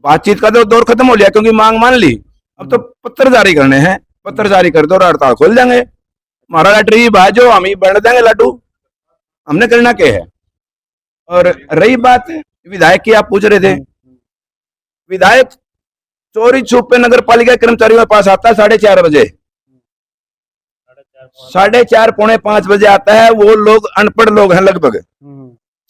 बातचीत का तो दौर खत्म हो लिया, क्योंकि मांग मान ली। अब तो पत्र जारी करने हैं, पत्र जारी कर दो और हड़ताल खोल देंगे। हमारा लटरी बाजो, हम ही बढ़ देंगे लड्डू, हमने करना क्या है। और रही बात विधायक की, आप पूछ रहे थे, विधायक चोरी छुप पे नगर पालिका कर्मचारियों के पास आता है 4:30 बजे, 4:30 पौने 5 बजे आता है। वो लोग अनपढ़ लोग हैं लगभग,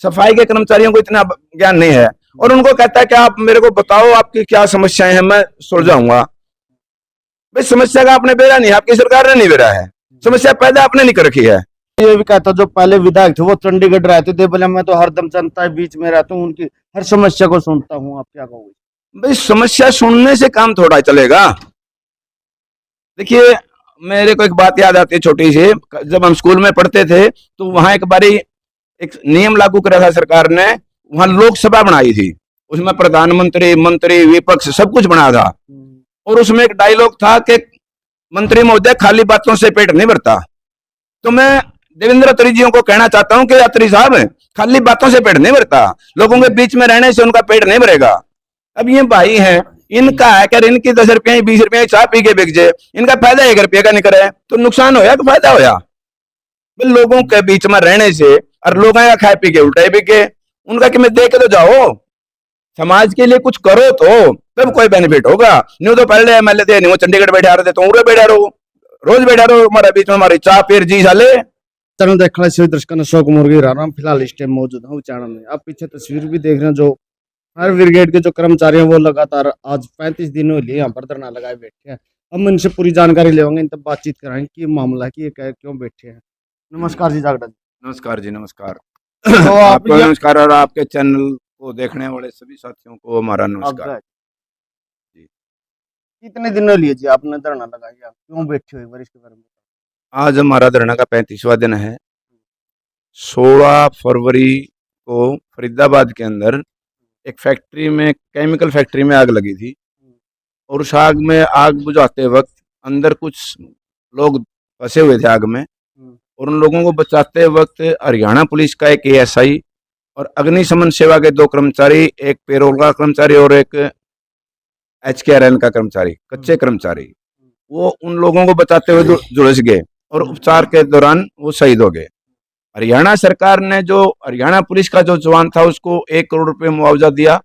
सफाई के कर्मचारियों को इतना ज्ञान नहीं है, और उनको कहता है कि आप मेरे को बताओ आपकी क्या समस्याएं हैं, मैं सुलझाऊंगा। भाई समस्या का आपने बेरा नहीं, आपकी सरकार ने नहीं बेरा है, समस्या पैदा आपने नहीं कर रखी है। ये भी कहता, जो पहले विधायक थे वो चंडीगढ़ रहते थे, बोले मैं तो हरदम जनता के बीच में रहता हूँ, उनकी हर समस्या को सुनता हूँ। आप क्या कहोगे? भाई समस्या सुनने से काम थोड़ा चलेगा। देखिए, मेरे को एक बात याद आती है छोटी सी। जब हम स्कूल में पढ़ते थे तो वहां एक बारी एक नियम लागू करा था सरकार ने, वहां लोकसभा बनाई थी, उसमें प्रधानमंत्री, मंत्री, विपक्ष सब कुछ बना था। और उसमें एक डायलॉग था कि मंत्री महोदय खाली बातों से पेट नहीं भरता। तो मैं देवेंद्र अत्री जी को कहना चाहता हूं कि अत्री साहब, खाली बातों से पेट नहीं भरता, लोगों के बीच में रहने से उनका पेट नहीं भरेगा। अब ये भाई हैं, इनका है कि इनकी 10 रुपये 20 रुपये चाय पी के बिक जाए, इनका फायदा 1 रुपये का नहीं करे तो नुकसान होया कि फायदा होया। लोगों के बीच में रहने से और लोगों का खाए पी के उल्टा बिके, उनका कि मैं दे के तो जाओ, समाज के लिए कुछ करो तो तब कोई बेनिफिट होगा। न्यू तो पहले एमएलए थे, न्यू चंडीगढ़ बैठा रहे थे, तो उरे बैठा रहो, रोज बैठा रहो हमारे बीच में, हमारी चाह फिर जी साले। चैनल देखने से दर्शकों ने अशोक मुर्गी राम फिलहाल इस टाइम मौजूद हूँ चैनल में। आप पीछे तस्वीर भी देख रहे हैं, जो फायर ब्रिगेड के जो कर्मचारी हैं वो लगातार आज 35 दिनों लिए यहाँ पर धरना लगाए बैठे हैं। हम इनसे पूरी जानकारी लेंगे, इन तक बातचीत कराएंगे कि मामला है कि ये क्यों बैठे हैं। नमस्कार जी जागड़ा जी। नमस्कार जी, नमस्कार। तो आपको नमस्कार, और आपके चैनल को देखने वाले सभी साथियों को हमारा नमस्कार। कितने दिनों लिए जी आपने धरना लगाया, क्यों बैठे हुए इसके बारे में? आज हमारा धरना का 35वां दिन है। 16 फरवरी को फरीदाबाद के अंदर एक फैक्ट्री में, केमिकल फैक्ट्री में आग लगी थी, और उस आग में आग बुझाते वक्त अंदर कुछ लोग फंसे हुए थे आग में, और उन लोगों को बचाते वक्त हरियाणा पुलिस का एक एएसआई और अग्निशमन सेवा के 2 कर्मचारी, एक पेरोल का कर्मचारी और एक HKRN का कर्मचारी, कच्चे कर्मचारी, वो उन लोगों को बचाते हुए झुलस गए और उपचार के दौरान वो शहीद हो गए। हरियाणा सरकार ने जो हरियाणा पुलिस का जो जवान था उसको 1 करोड़ रुपए मुआवजा दिया,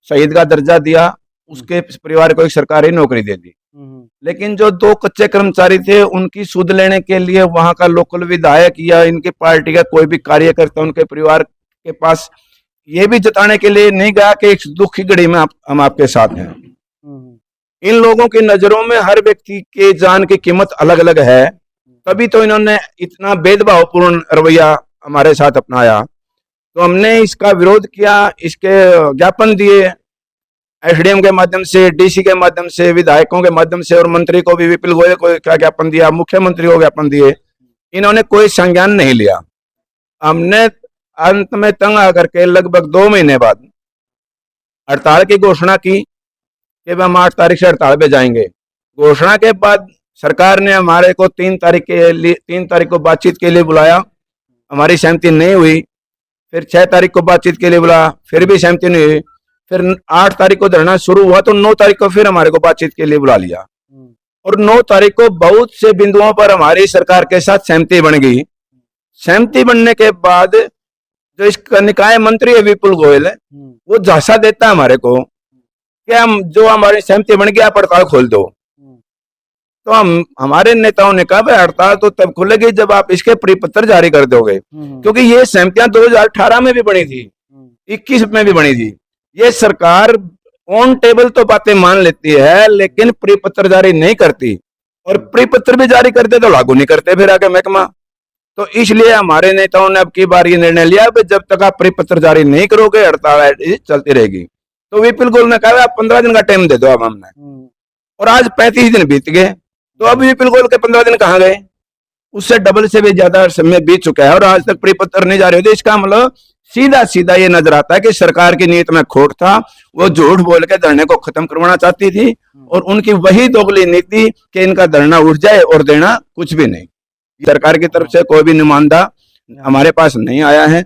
शहीद का दर्जा दिया, उसके परिवार को एक सरकारी नौकरी दे दी। लेकिन जो 2 कच्चे कर्मचारी थे उनकी सुध लेने के लिए वहां का लोकल विधायक या इनके पार्टी का कोई भी कार्यकर्ता उनके परिवार के पास ये भी जताने के लिए नहीं गया कि इस दुख की घड़ी में हम आपके साथ हैं। इन लोगों की नजरों में हर व्यक्ति के जान की कीमत अलग अलग है, तभी तो इन्होंने इतना भेदभावपूर्ण रवैया हमारे साथ अपनाया। तो हमने इसका विरोध किया, इसके ज्ञापन दिए एसडीएम के माध्यम से, डीसी के माध्यम से, विधायकों के माध्यम से, और मंत्री को भी, विपिल गोयल को क्या ज्ञापन दिया, मुख्यमंत्री को ज्ञापन दिए, इन्होंने कोई संज्ञान नहीं लिया। हमने अंत में तंग आकर के लगभग 2 महीने बाद हड़ताल की घोषणा की कि हम 8 तारीख से हड़ताल पे जाएंगे। घोषणा के बाद सरकार ने हमारे को 3 तारीख को बातचीत के लिए बुलाया, हमारी सहमति नहीं हुई। फिर 6 तारीख को बातचीत के लिए बुलाया, फिर भी सहमति नहीं हुई। फिर 8 तारीख को धरना शुरू हुआ तो 9 तारीख को फिर हमारे को बातचीत के लिए बुला लिया, और 9 तारीख को बहुत से बिंदुओं पर हमारी सरकार के साथ सहमति बन गई। सहमति बनने के बाद जो इसका निकाय मंत्री है विपुल गोयल, वो झांसा देता हमारे को कि हम जो हमारी सहमति बन गई आप हड़ताल खोल दो। तो हमारे नेताओं ने कहा भाई हड़ताल तो तब खुलेगी जब आप इसके परिपत्र जारी कर दोगे, क्योंकि ये सहमतियां 2018 में भी बनी थी, 21 में भी बनी थी। ये सरकार ऑन टेबल तो बातें मान लेती है लेकिन परिपत्र जारी नहीं करती, और परिपत्र भी जारी करते तो लागू नहीं करते फिर आगे महकमा। तो इसलिए हमारे नेताओं ने अब की बार ये निर्णय लिया कि जब तक आप परिपत्र जारी नहीं करोगे हड़ताल चलती रहेगी। तो विपिल गोयल ने कहा आप 15 दिन का टाइम दे दो अब हमने, और आज 35 दिन बीत गए। तो अब विपिल गोयल के 15 दिन कहाँ गए? उससे डबल से भी ज्यादा समय बीत चुका है और आज तक परिपत्र नहीं जारी होते। इसका मतलब सीधा सीधा ये नजर आता है कि सरकार की नीयत में खोट था, वो झूठ बोल के धरने को खत्म करवाना चाहती थी, और उनकी वही दोगली नीति कि इनका धरना उठ जाए और देना कुछ भी नहीं। सरकार की तरफ से कोई भी नुमाइंदा हमारे पास नहीं आया है,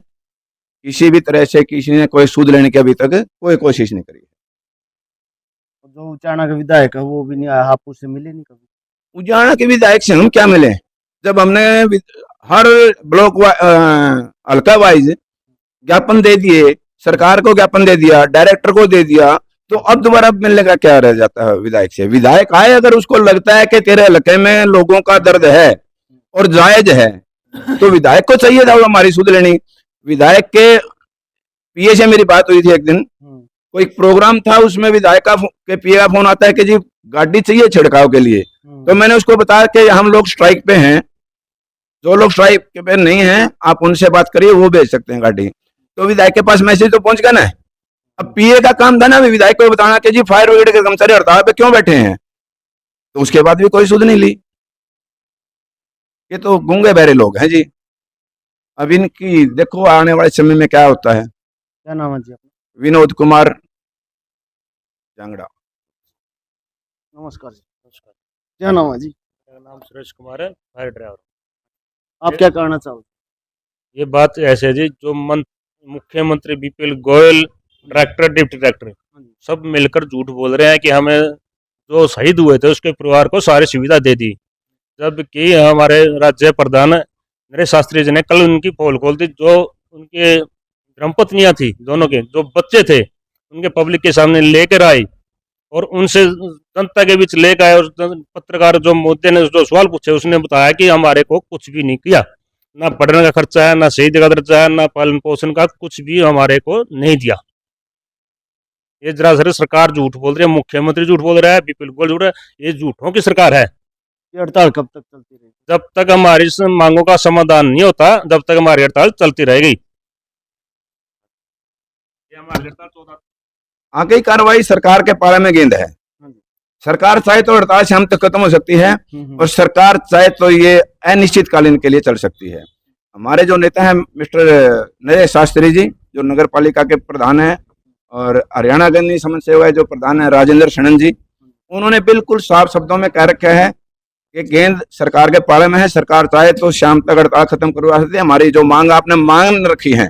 किसी भी तरह से किसी ने कोई सूद लेने की अभी तक कोई कोशिश नहीं करी। जो उचाना का विधायक है वो भी नहीं आया, आप उससे मिले नहीं कभी? उजाना के विधायक से हम क्या मिले? जब हमने हर ब्लॉक हल्का वाइज ज्ञापन दे दिए, सरकार को ज्ञापन दे दिया, डायरेक्टर को दे दिया, तो अब दोबारा मिलने का क्या रह जाता है विधायक से? विधायक आए अगर उसको लगता है कि तेरे हल्के में लोगों का दर्द है और जायज है, तो विधायक को चाहिए था वो हमारी सुध लेनी। विधायक के पीए से मेरी बात हुई थी एक दिन, कोई प्रोग्राम था, उसमें विधायक के पीए का फोन आता है कि जी गाड़ी चाहिए छिड़काव के लिए। तो मैंने उसको बताया कि हम लोग स्ट्राइक पे हैं, जो लोग स्ट्राइक पे नहीं हैं आप उनसे बात करिए, वो भेज सकते हैं गाड़ी। तो विधायक के पास मैसेज तो पहुंच गया ना। अब पीए का काम था ना विधायक को बताना कि जी फायर ब्रिगेड के कर्मचारी हड़ताल पे क्यों बैठे हैं, तो उसके बाद भी कोई सुध नहीं ली। ये तो गूंगे बहरे लोग हैं जी। अब इनकी देखो आने वाले समय में क्या होता है। क्या नाम है जी आपका? विनोद कुमार जांगड़ा। नमस्कार जी। नमस्कार, क्या नाम है जी? मेरा नाम सुरेश कुमार है, फायर ड्राइवर। आप क्या कहना चाहोगे? ये बात ऐसे है जी, जो मुख्यमंत्री BPL Goyal, director, deputy director सब मिलकर झूठ बोल रहे हैं कि हमें जो शहीद हुए थे उसके परिवार को सारी सुविधा दे दी, जबकि हमारे राज्य प्रधान नरेश शास्त्री जी ने कल उनकी पोल खोल दी। जो उनके धर्मपत्नियां थी, दोनों के जो बच्चे थे, उनके पब्लिक के सामने लेकर आई और उनसे जनता के बीच लेकर आए। और पत्रकार जो मुद्दे ने जो सवाल पूछे, उसने बताया कि हमारे को कुछ भी नहीं किया, ना पढ़ने का खर्चा है, ना शहीद का दर्जा है, ना पालन पोषण का, कुछ भी हमारे को नहीं दिया। ये जरा सर सरकार झूठ बोल रही है, मुख्यमंत्री झूठ बोल रहा है, बीपीएल गोयल झूठ रहा है। ये झूठों की सरकार है। ये हड़ताल कब तक चलती रहेगी? जब तक हमारी मांगों का समाधान नहीं होता, जब तक हमारी हड़ताल चलती रहेगी। ये हमारी हड़ताल 14 आगे कार्रवाई सरकार के पाले में गेंद है। सरकार चाहे तो हड़ताल शाम तक खत्म हो सकती है और सरकार चाहे तो ये अनिश्चितकालीन के लिए चल सकती है। हमारे जो नेता हैं मिस्टर नरेश शास्त्री जी, जो नगर पालिका के प्रधान हैं, और हरियाणा गन्नी समाज सेवा जो प्रधान है राजेंद्र शनन जी, उन्होंने बिल्कुल साफ शब्दों में कह रखा है कि गेंद सरकार के पाले में है। सरकार चाहे तो शाम तक हड़ताल खत्म करवा सकती है। हमारी जो मांग आपने मांग रखी है,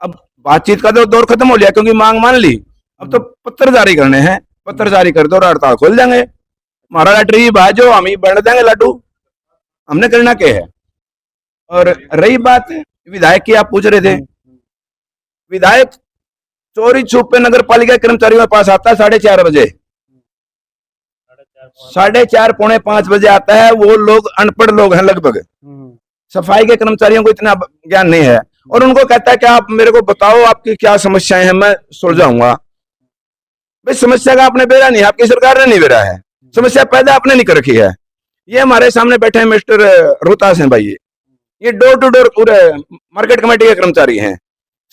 अब बातचीत का तो दौर खत्म हो गया क्योंकि मांग मान ली, अब तो पत्र जारी करने हैं। पत्र जारी कर दो और हड़ताल खोल देंगे। हमारा लटरी बाजो, हम ही बढ़ देंगे लड्डू, हमने करना क्या है। और रही बात विधायक की, आप पूछ रहे थे, विधायक चोरी छुप पे नगर पालिका कर्मचारियों के पास आता है 4:30 बजे, 4:30 पौने 5 बजे आता है। वो लोग अनपढ़ लोग हैं लगभग, सफाई के कर्मचारियों को इतना ज्ञान नहीं है, और उनको कहता है कि आप मेरे को बताओ आपकी क्या समस्याएं हैं, मैं सुलझाऊंगा। भाई समस्या का आपने बेरा नहीं, आपकी सरकार ने नहीं बेरा है, समस्या पैदा आपने नहीं कर रखी है। ये हमारे सामने बैठे हैं मिस्टर रोहतास हैं भाई, ये डोर टू डोर पूरे मार्केट कमेटी के कर्मचारी हैं।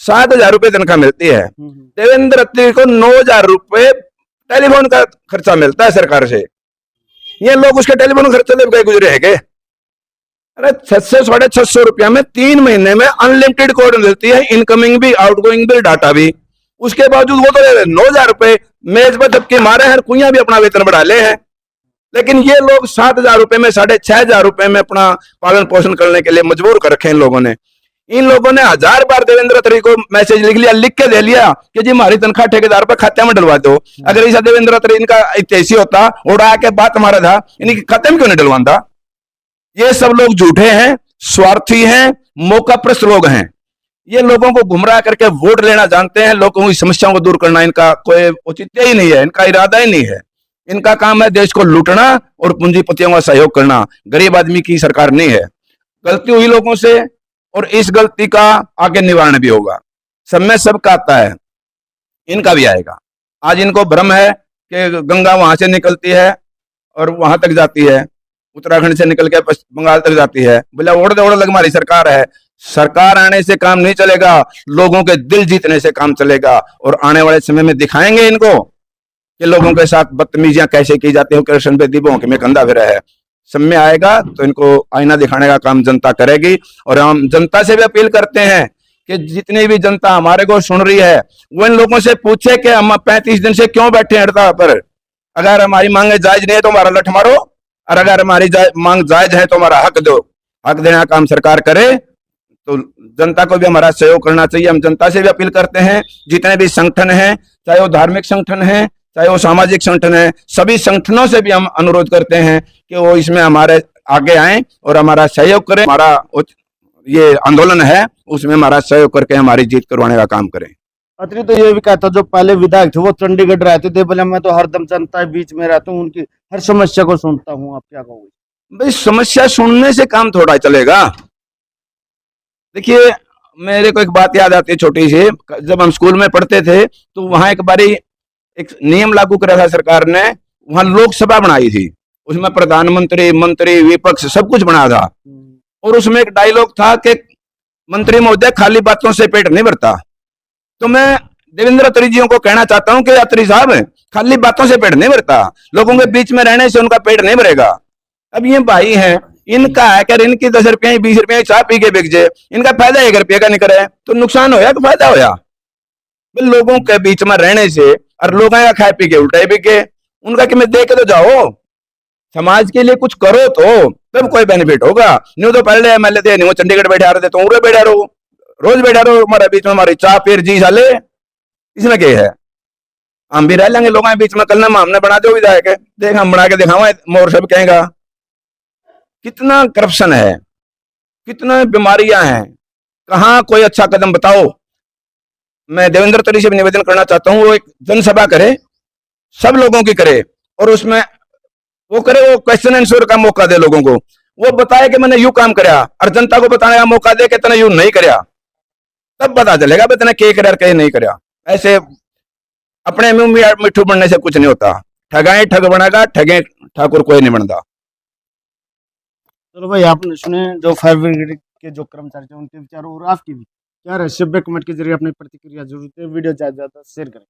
7,000 रुपए तनख्वाह मिलती है। देवेंद्र अत्री को 9,000 रुपए टेलीफोन का खर्चा मिलता है सरकार से। ये लोग उसके टेलीफोन खर्चे दे गए गुजरे है के? अरे 600-650 रुपया में 3 महीने में अनलिमिटेड कॉल मिलती है, इनकमिंग भी, आउटगोइंग भी, डाटा भी। उसके बावजूद वो तो 9,000 रुपए मेज पर दबके मारे हैं, कुइयां भी अपना वेतन बढ़ा ले हैं। लेकिन ये लोग 7,000 रुपए में 6,500 रुपए में अपना पालन पोषण करने के लिए मजबूर कर रखे हैं इन लोगों ने। इन लोगों ने 1000 बार देवेंद्र अत्री को मैसेज लिख लिया, लिख के दे लिया कि जी हमारी तनख्वाह ठेकेदार पर खाते में डलवा दो। अगर ऐसा देवेंद्र अत्री इनका इतिहासी होता, उड़ा के बात हमारा था, इनके खाते में क्यों नहीं डलवाता? ये सब लोग झूठे हैं, स्वार्थी हैं, मौकाप्रस्त लोग हैं। ये लोगों को गुमराह करके वोट लेना जानते हैं, लोगों की समस्याओं को दूर करना इनका कोई औचित्य ही नहीं है, इनका इरादा ही नहीं है। इनका काम है देश को लूटना और पूंजीपतियों का सहयोग करना, गरीब आदमी की सरकार नहीं है। गलती हुई लोगों से, और इस गलती का आगे निवारण भी होगा। सब में सबका आता है, इनका भी आएगा। आज इनको भ्रम है कि गंगा वहां से निकलती है और वहां तक जाती है, उत्तराखंड से निकल के बंगाल तक जाती है। बोला ओढ़ दौड़ लग हमारी सरकार है। सरकार आने से काम नहीं चलेगा, लोगों के दिल जीतने से काम चलेगा। और आने वाले समय में दिखाएंगे इनको कि लोगों के साथ बदतमीजियां कैसे की जाती है। कृष्ण पे दीपों में कंधा फिरा है। समय आएगा तो इनको आईना दिखाने का काम जनता करेगी। और हम जनता से भी अपील करते हैं कि जितनी भी जनता हमारे को सुन रही है, वो इन लोगों से पूछे कि हम 35 दिन से क्यों बैठे हैं हड़ताल पर। अगर हमारी मांगे जायज नहीं है तो हमारा लठ मारो, और अगर हमारी मांग जायज है तो हमारा हक दो। हक देने का काम सरकार करे तो जनता को भी हमारा सहयोग करना चाहिए। हम जनता से भी अपील करते हैं, जितने भी संगठन हैं, चाहे वो धार्मिक संगठन हैं, चाहे वो सामाजिक संगठन है, सभी संगठनों से भी हम अनुरोध करते हैं कि वो इसमें हमारे आगे आएं और हमारा सहयोग करें। हमारा ये आंदोलन है उसमें हमारा सहयोग करके हमारी जीत करवाने का काम करें। अत्री तो ये भी कहता जो पहले विधायक थे वो चंडीगढ़ रहते थे, बोले मैं तो हरदम जनता के बीच में रहता हूँ, उनकी हर समस्या को सुनता हूँ, आप क्या कहोगे? भाई समस्या सुनने से काम थोड़ा चलेगा। देखिए मेरे को एक बात याद आती है छोटी सी, जब हम स्कूल में पढ़ते थे तो वहां एक बारी एक नियम लागू करा था सरकार ने, वहां लोकसभा बनाई थी, उसमें प्रधानमंत्री, मंत्री, विपक्ष सब कुछ बना था, और उसमें एक डायलॉग था कि मंत्री महोदय खाली बातों से पेट नहीं भरता। तो मैं देवेंद्र अत्री जी को कहना चाहता हूं कि अत्री साहब खाली बातों से पेट नहीं भरता, लोगों के बीच में रहने से उनका पेट नहीं भरेगा। अब ये भाई हैं, इनका है क्या, इनकी 10 रुपये 20 रुपये चाय पी के बिक जाए, इनका फायदा 1 रुपये का नहीं करे तो नुकसान होया कि फायदा होया? लोगों के बीच में रहने से और लोगों का खाए पी के उल्टा ही बिके, उनका कि मैं दे के तो जाओ, समाज के लिए कुछ करो तो तब कोई बेनिफिट होगा। नहीं तो पहले एमएलए थे, नहीं वो चंडीगढ़ बैठा रहे थे तो उड़े बैठा रहो, रोज बैठा रहो हमारे बीच में, हमारी चाह फिर जी साले, इसमें क्या है? हम भी रह लेंगे लोगों के बीच में, कल ना हमने बना दो विधायक, देख हम बना के दिखावा, मोर सब कहेगा। कितना करप्शन है, कितना बीमारियां हैं, कहां कोई अच्छा कदम बताओ। मैं देवेंद्र अत्री से निवेदन करना चाहता हूं, वो एक जनसभा करे, सब लोगों की करे, और उसमें वो करे, वो क्वेश्चन आंसर का मौका दे लोगों को, वो बताए कि मैंने यू काम कराया, और जनता को बताने का मौका दे कि इतना यू नहीं कराया, तब पता चलेगा इतना के कराया के नहीं कराया। ऐसे अपने मुंह मिठू बनने से कुछ नहीं होता, ठगाए ठग बनेगा, ठगे ठाकुर कोई नहीं बनता। चलो भाई, आपने सुने जो फायर ब्रिगेड के जो कर्मचारी थे उनके विचार और आपकी भी क्या रहे, सभ्य कमेंट के जरिए अपनी प्रतिक्रिया जरूर दें, वीडियो ज्यादा से ज्यादा शेयर करें।